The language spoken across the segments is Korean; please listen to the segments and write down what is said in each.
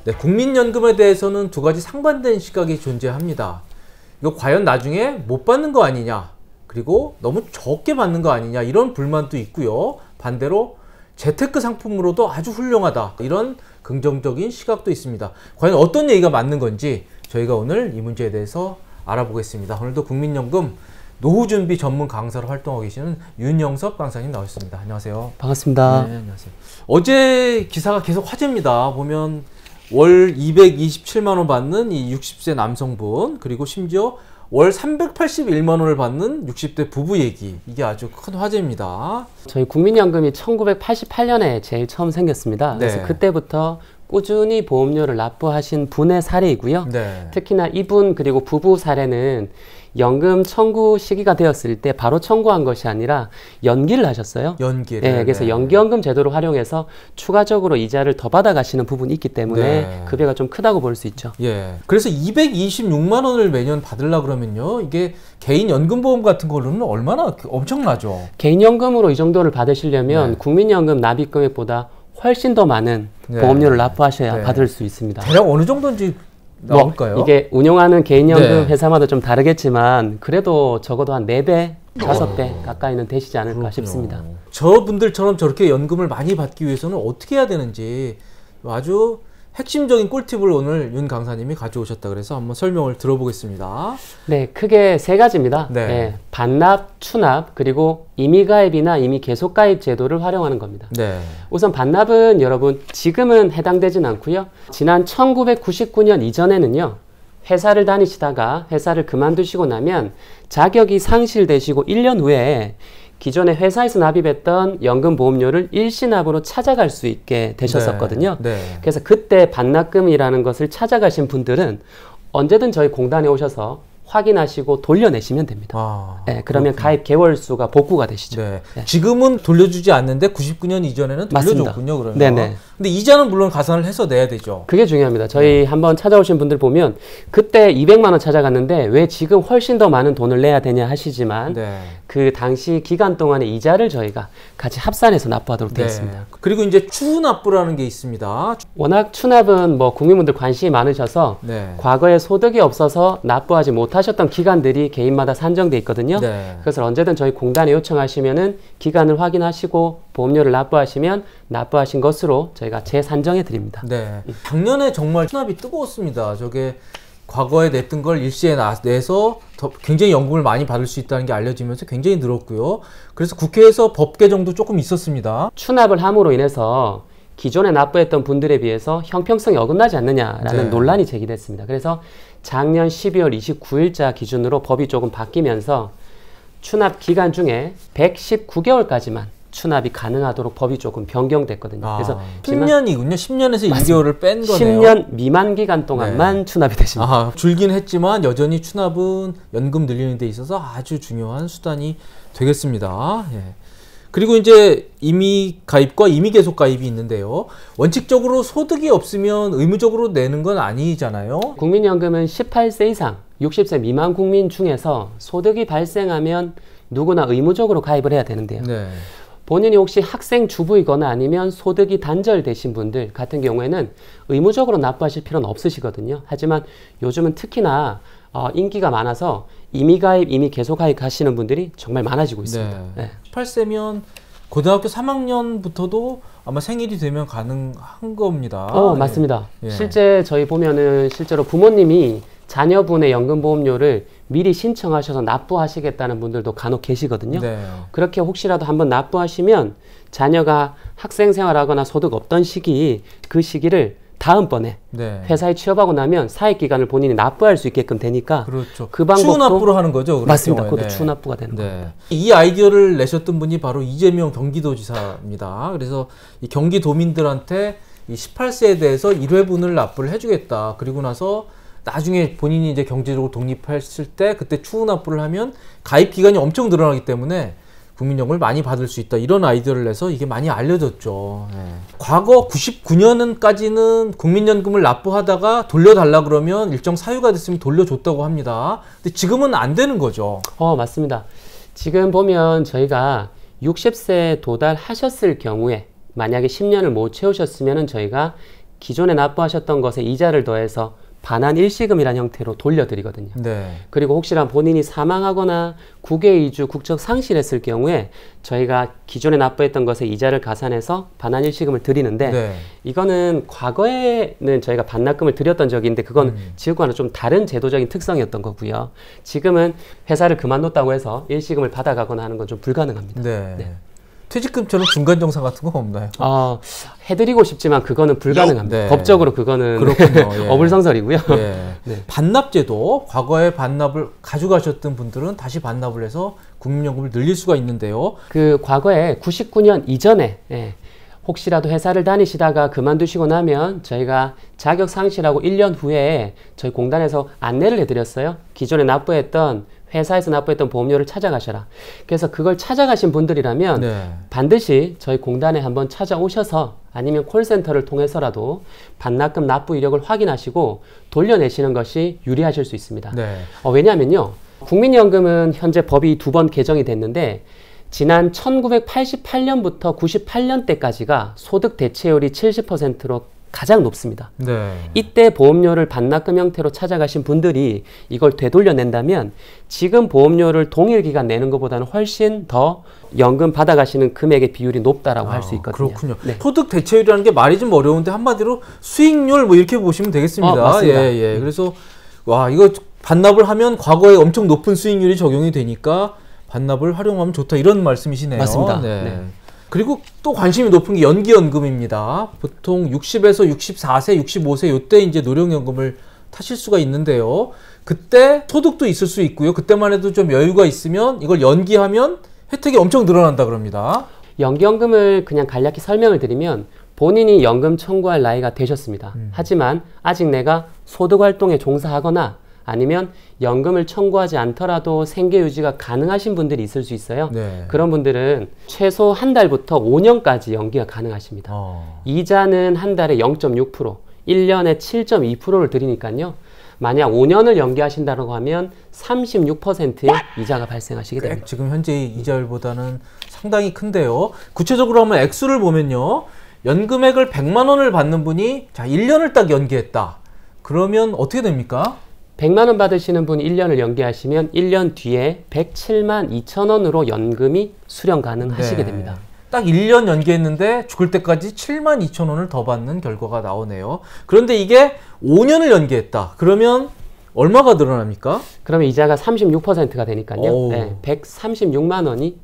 네, 국민연금에 대해서는 두 가지 상반된 시각이 존재합니다. 이거 과연 나중에 못 받는 거 아니냐, 그리고 너무 적게 받는 거 아니냐, 이런 불만도 있고요. 반대로 재테크 상품으로도 아주 훌륭하다, 이런 긍정적인 시각도 있습니다. 과연 어떤 얘기가 맞는 건지 저희가 오늘 이 문제에 대해서 알아보겠습니다. 오늘도 국민연금 노후준비 전문 강사로 활동하고 계시는 윤영섭 강사님 나오셨습니다. 안녕하세요. 반갑습니다. 네, 안녕하세요. 어제 기사가 계속 화제입니다. 보면 월 227만 원 받는 이 60세 남성분, 그리고 심지어 월 381만 원을 받는 60대 부부 얘기, 이게 아주 큰 화제입니다. 저희 국민연금이 1988년에 제일 처음 생겼습니다. 네. 그래서 그때부터 꾸준히 보험료를 납부하신 분의 사례이고요. 네. 특히나 이분 그리고 부부 사례는 연금 청구 시기가 되었을 때 바로 청구한 것이 아니라 연기를 하셨어요. 연기를. 네, 그래서 네. 연기연금 제도를 활용해서 추가적으로 이자를 더 받아가시는 부분이 있기 때문에 네. 급여가 좀 크다고 볼 수 있죠. 예. 그래서 226만 원을 매년 받으려고 그러면요, 이게 개인 연금보험 같은 걸로는 얼마나 엄청나죠. 개인연금으로 이 정도를 받으시려면 네. 국민연금 납입금액보다 훨씬 더 많은 네. 보험료를 납부하셔야 네. 받을 수 있습니다. 대략 어느 정도인지 나올까요? 이게 운영하는 개인연금 네. 회사마다 좀 다르겠지만 그래도 적어도 한 4배, 5배 가까이는 되시지 않을까 그렇군요. 싶습니다. 저분들처럼 저렇게 연금을 많이 받기 위해서는 어떻게 해야 되는지 아주 핵심적인 꿀팁을 오늘 윤 강사님이 가져오셨다 그래서 한번 설명을 들어보겠습니다. 네, 크게 3가지입니다. 네. 네, 반납, 추납, 그리고 임의가입이나 임의 계속가입 제도를 활용하는 겁니다. 네. 우선 반납은 여러분 지금은 해당되진 않고요. 지난 1999년 이전에는요, 회사를 다니시다가 회사를 그만두시고 나면 자격이 상실되시고 1년 후에 기존에 회사에서 납입했던 연금보험료를 일시납으로 찾아갈 수 있게 되셨었거든요. 네. 네. 그래서 그때 반납금이라는 것을 찾아가신 분들은 언제든 저희 공단에 오셔서 확인하시고 돌려내시면 됩니다. 아, 네, 그러면 그렇군요. 가입 개월수가 복구가 되시죠. 네. 네. 지금은 돌려주지 않는데 99년 이전에는 맞습니다. 돌려줬군요. 그러면. 네네. 근데 이자는 물론 가산을 해서 내야 되죠. 그게 중요합니다. 저희 한번 찾아오신 분들 보면 그때 200만 원 찾아갔는데 왜 지금 훨씬 더 많은 돈을 내야 되냐 하시지만 네. 그 당시 기간 동안의 이자를 저희가 같이 합산해서 납부하도록 되어 있습니다. 그리고 이제 추후납부라는 게 있습니다. 워낙 추납은 뭐 국민분들 관심이 많으셔서 네. 과거에 소득이 없어서 납부하지 못하셨던 기간들이 개인마다 산정돼 있거든요. 네. 그래서 언제든 저희 공단에 요청하시면은 기간을 확인하시고 보험료를 납부하시면 납부하신 것으로 저희가 재산정해 드립니다. 네. 작년에 정말 추납이 뜨거웠습니다. 저게 과거에 냈던 걸 일시에 내서 굉장히 연금을 많이 받을 수 있다는 게 알려지면서 굉장히 늘었고요. 그래서 국회에서 법 개정도 조금 있었습니다. 추납을 함으로 인해서 기존에 납부했던 분들에 비해서 형평성이 어긋나지 않느냐라는 네. 논란이 제기됐습니다. 그래서 작년 12월 29일자 기준으로 법이 조금 바뀌면서 추납 기간 중에 119개월까지만 추납이 가능하도록 법이 조금 변경됐거든요. 그래서 10년이군요. 10년에서 1개월을 뺀 거네요. 10년 미만 기간 동안만 네. 추납이 되십니다. 아, 줄긴 했지만 여전히 추납은 연금 늘리는 데 있어서 아주 중요한 수단이 되겠습니다. 예. 그리고 이제 임의 가입과 임의 계속 가입이 있는데요. 원칙적으로 소득이 없으면 의무적으로 내는 건 아니잖아요. 국민연금은 18세 이상 60세 미만 국민 중에서 소득이 발생하면 누구나 의무적으로 가입을 해야 되는데요. 네. 본인이 혹시 학생 주부이거나 아니면 소득이 단절되신 분들 같은 경우에는 의무적으로 납부하실 필요는 없으시거든요. 하지만 요즘은 특히나 인기가 많아서 임의가입, 임의 계속가입 하시는 분들이 정말 많아지고 있습니다. 네. 네. 18세면 고등학교 3학년부터도 아마 생일이 되면 가능한 겁니다. 맞습니다. 예. 실제 저희 보면은 실제로 부모님이 자녀분의 연금보험료를 미리 신청하셔서 납부하시겠다는 분들도 간혹 계시거든요. 네. 그렇게 혹시라도 한번 납부하시면 자녀가 학생 생활하거나 소득 없던 시기, 그 시기를 다음번에 네. 회사에 취업하고 나면 사익기간을 본인이 납부할 수 있게끔 되니까 그렇죠. 그 방법도 추후납부로 하는 거죠. 맞습니다. 경우에. 그것도 추후납부가 되는 거예요. 네. 이 아이디어를 내셨던 분이 바로 이재명 경기도지사입니다. 그래서 이 경기도민들한테 이 18세에 대해서 1회분을 납부를 해주겠다. 그리고 나서 나중에 본인이 이제 경제적으로 독립했을 때 그때 추후납부를 하면 가입 기간이 엄청 늘어나기 때문에 국민연금을 많이 받을 수 있다. 이런 아이디어를 내서 이게 많이 알려졌죠. 네. 과거 99년까지는 국민연금을 납부하다가 돌려달라 그러면 일정 사유가 됐으면 돌려줬다고 합니다. 근데 지금은 안 되는 거죠. 맞습니다. 지금 보면 저희가 60세 도달하셨을 경우에 만약에 10년을 못 채우셨으면 저희가 기존에 납부하셨던 것에 이자를 더해서 반환 일시금이라는 형태로 돌려드리거든요. 네. 그리고 혹시나 본인이 사망하거나 국외 이주, 국적 상실했을 경우에 저희가 기존에 납부했던 것에 이자를 가산해서 반환 일시금을 드리는데 네. 이거는 과거에는 저희가 반납금을 드렸던 적이 있는데 그건 지금과는 좀 다른 제도적인 특성이었던 거고요. 지금은 회사를 그만뒀다고 해서 일시금을 받아가거나 하는 건 좀 불가능합니다. 네. 네. 퇴직금처럼 중간 정산 같은 거 없나요? 해드리고 싶지만 그거는 불가능합니다. 네. 법적으로 그거는 그렇군요. 예. 어불성설이고요. 예. 네. 반납제도 과거에 반납을 가져가셨던 분들은 다시 반납을 해서 국민연금을 늘릴 수가 있는데요. 그 과거에 99년 이전에 혹시라도 회사를 다니시다가 그만두시고 나면 저희가 자격 상실하고 1년 후에 저희 공단에서 안내를 해드렸어요. 기존에 납부했던 회사에서 납부했던 보험료를 찾아가셔라. 그래서 그걸 찾아가신 분들이라면 네. 반드시 저희 공단에 한번 찾아오셔서 아니면 콜센터를 통해서라도 반납금 납부 이력을 확인하시고 돌려내시는 것이 유리하실 수 있습니다. 네. 왜냐하면요. 국민연금은 현재 법이 2번 개정이 됐는데 지난 1988년부터 98년대까지가 소득 대체율이 70%로 가장 높습니다. 네. 이때 보험료를 반납금 형태로 찾아가신 분들이 이걸 되돌려낸다면 지금 보험료를 동일 기간 내는 것보다는 훨씬 더 연금 받아가시는 금액의 비율이 높다라고 할 수 있거든요. 그렇군요. 네. 소득 대체율이라는 게 말이 좀 어려운데 한마디로 수익률 뭐 이렇게 보시면 되겠습니다. 맞습니다. 예. 그래서 와 이거 반납을 하면 과거에 엄청 높은 수익률이 적용이 되니까 반납을 활용하면 좋다 이런 말씀이시네요. 맞습니다. 네. 네. 그리고 또 관심이 높은 게 연기연금입니다. 보통 60에서 64세, 65세 요때 이제 노령연금을 타실 수가 있는데요. 그때 소득도 있을 수 있고요. 그때만 해도 좀 여유가 있으면 이걸 연기하면 혜택이 엄청 늘어난다 그럽니다. 연기연금을 그냥 간략히 설명을 드리면 본인이 연금 청구할 나이가 되셨습니다. 하지만 아직 내가 소득활동에 종사하거나 아니면 연금을 청구하지 않더라도 생계 유지가 가능하신 분들이 있을 수 있어요. 네. 그런 분들은 최소 한 달부터 5년까지 연기가 가능하십니다. 이자는 한 달에 0.6%, 1년에 7.2%를 드리니까요. 만약 5년을 연기하신다고 하면 36%의 이자가 발생하시게 됩니다. 지금 현재 이자율보다는 상당히 큰데요. 구체적으로 한번 액수를 보면요. 연금액을 100만 원을 받는 분이 자 1년을 딱 연기했다. 그러면 어떻게 됩니까? 100만 원 받으시는 분이 1년을 연기하시면 1년 뒤에 107만 2천 원으로 연금이 수령 가능하시게 됩니다. 딱 1년 연기했는데 죽을 때까지 7만 2천 원을 더 받는 결과가 나오네요. 그런데 이게 5년을 연기했다. 그러면 얼마가 늘어납니까? 그러면 이자가 36%가 되니까요. 136만 원이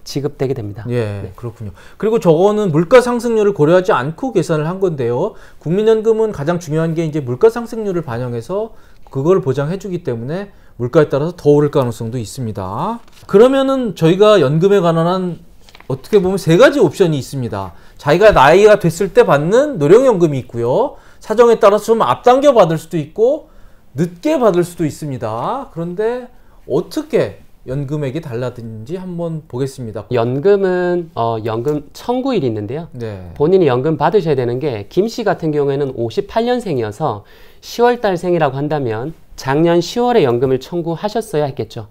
지급되게 됩니다. 예, 그렇군요. 그리고 저거는 물가 상승률을 고려하지 않고 계산을 한 건데요. 국민연금은 가장 중요한 게 이제 물가 상승률을 반영해서 그걸 보장해주기 때문에 물가에 따라서 더 오를 가능성도 있습니다. 그러면은 저희가 연금에 관한 어떻게 보면 세 가지 옵션이 있습니다. 자기가 나이가 됐을 때 받는 노령연금이 있고요. 사정에 따라서 좀 앞당겨 받을 수도 있고 늦게 받을 수도 있습니다. 그런데 어떻게 연금액이 달라든지 한번 보겠습니다. 연금은 연금 청구일이 있는데요. 네. 본인이 연금 받으셔야 되는 게 김 씨 같은 경우에는 58년생이어서 10월달생이라고 한다면 작년 10월에 연금을 청구하셨어야 했겠죠.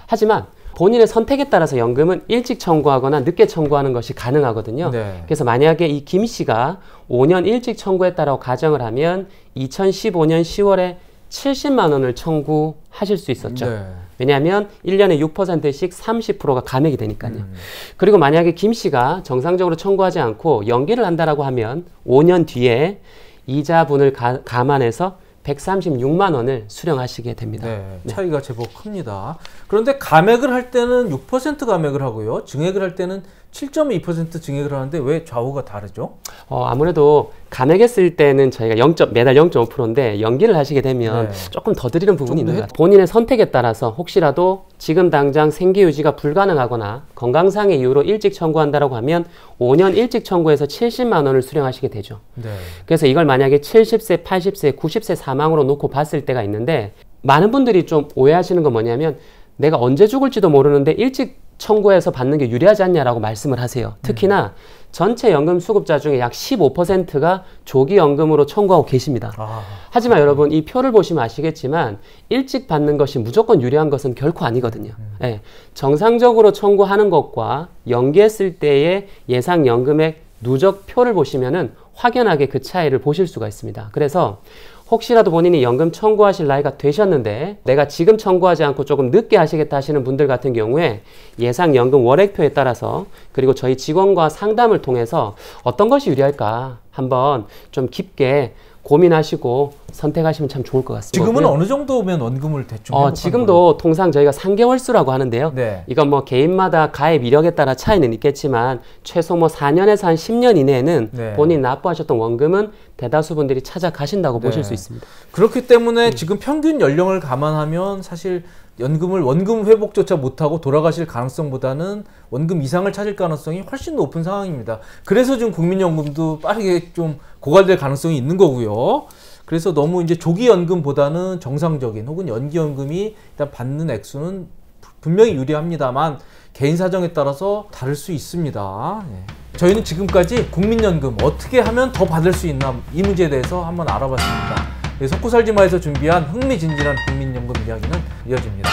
하지만 본인의 선택에 따라서 연금은 일찍 청구하거나 늦게 청구하는 것이 가능하거든요. 네. 그래서 만약에 이 김 씨가 5년 일찍 청구했다라고 가정을 하면 2015년 10월에 70만 원을 청구하실 수 있었죠. 네. 왜냐하면 1년에 6%씩 30%가 감액이 되니까요. 그리고 만약에 김 씨가 정상적으로 청구하지 않고 연기를 한다라고 하면 5년 뒤에 이자분을 감안해서 136만 원을 수령하시게 됩니다. 네, 차이가 제법 큽니다. 그런데 감액을 할 때는 6% 감액을 하고요. 증액을 할 때는 7.2% 증액을 하는데 왜 좌우가 다르죠? 아무래도 감액했을 때는 저희가 매달 0.5%인데 연기를 하시게 되면 조금 더 드리는 부분이 있는 것 같아요. 본인의 선택에 따라서 혹시라도 지금 당장 생계 유지가 불가능하거나 건강상의 이유로 일찍 청구한다라고 하면 5년 일찍 청구해서 70만 원을 수령하시게 되죠. 네. 그래서 이걸 만약에 70세, 80세, 90세 사망으로 놓고 봤을 때가 있는데 많은 분들이 좀 오해하시는 건 뭐냐면 내가 언제 죽을지도 모르는데 일찍 청구해서 받는 게 유리하지 않냐라고 말씀을 하세요. 특히나 전체 연금 수급자 중에 약 15%가 조기 연금으로 청구하고 계십니다. 하지만 여러분 이 표를 보시면 아시겠지만 일찍 받는 것이 무조건 유리한 것은 결코 아니거든요. 정상적으로 청구하는 것과 연기했을 때의 예상 연금액 누적표를 보시면은 확연하게 그 차이를 보실 수가 있습니다. 그래서 혹시라도 본인이 연금 청구하실 나이가 되셨는데 내가 지금 청구하지 않고 조금 늦게 하시겠다 하시는 분들 같은 경우에 예상 연금 월액표에 따라서 그리고 저희 직원과 상담을 통해서 어떤 것이 유리할까 한번 좀 깊게 고민하시고 선택하시면 참 좋을 것 같습니다. 지금은 어느 정도면 원금을 대충 지금도 통상 저희가 3개월수라고 하는데요. 네. 이건 뭐 개인마다 가입 이력에 따라 차이는 있겠지만 최소 뭐 4년에서 한 10년 이내에는 네. 본인 납부하셨던 원금은 대다수 분들이 찾아가신다고 보실 네. 수 있습니다. 그렇기 때문에 지금 평균 연령을 감안하면 사실 연금을 원금 회복조차 못하고 돌아가실 가능성보다는 원금 이상을 찾을 가능성이 훨씬 높은 상황입니다. 그래서 지금 국민연금도 빠르게 좀 고갈될 가능성이 있는 거고요. 그래서 너무 이제 조기연금보다는 정상적인 혹은 연기연금이 일단 받는 액수는 분명히 유리합니다만 개인 사정에 따라서 다를 수 있습니다. 네. 저희는 지금까지 국민연금 어떻게 하면 더 받을 수 있나 이 문제에 대해서 한번 알아봤습니다. 석구살지마에서 준비한 흥미진진한 국민연금 이야기는 이어집니다.